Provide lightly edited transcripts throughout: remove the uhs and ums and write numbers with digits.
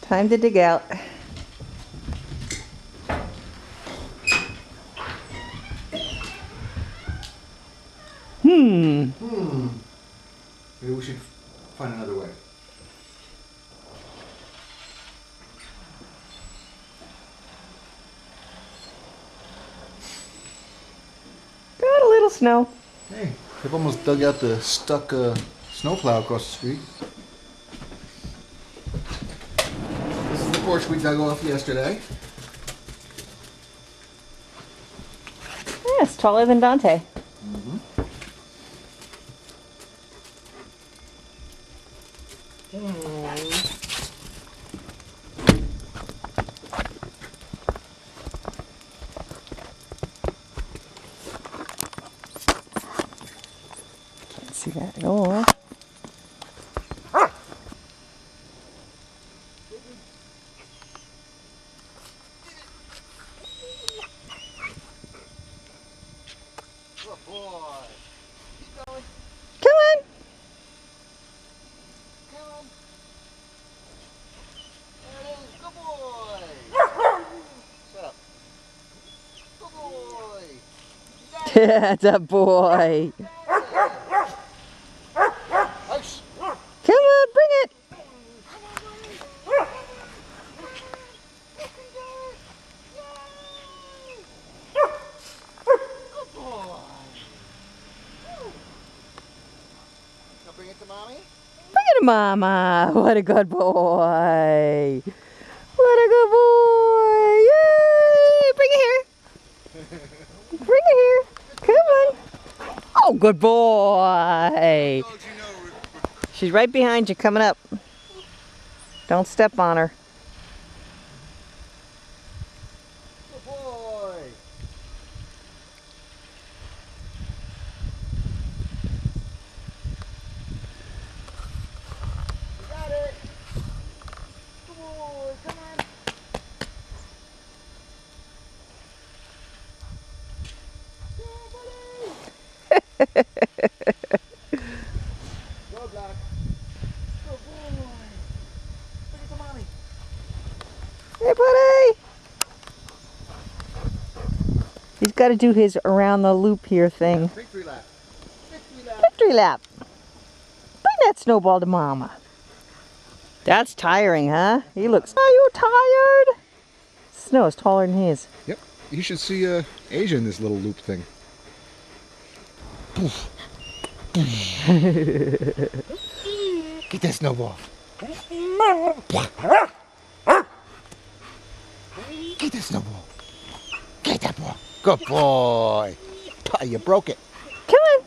Time to dig out. Maybe we should find another way. Got a little snow. Hey, I've almost dug out the stuck snowplow across the street. This is the porch we dug off yesterday. Yes, taller than Dante. Can't see that at all. Good boy. Keep going. Come on. Come on. There it is. Good boy. Shut up. Good boy. That's a boy. Nice. Come on, bring it. Now bring it to mommy. Bring it to Mama. What a good boy. What a good boy. Yay. Bring it here. Bring it here. Come on. Oh, good boy. She's right behind you, coming up. Don't step on her. Good boy. You got it. Good boy. Come on. Go, Black. Good boy. Bring it to mommy. Hey, buddy. He's got to do his around the loop here thing. Victory lap. Victory lap. Victory lap. Bring that snowball to Mama. That's tiring, huh? He looks. Are you tired? Snow is taller than his. Yep. You should see Asia in this little loop thing. Get that snowball. Get that snowball. Get that ball. Good boy. Oh, you broke it. Come on.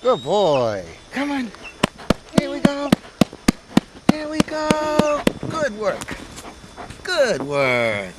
Good boy. Come on. Here we go. Here we go. Good work. Good work.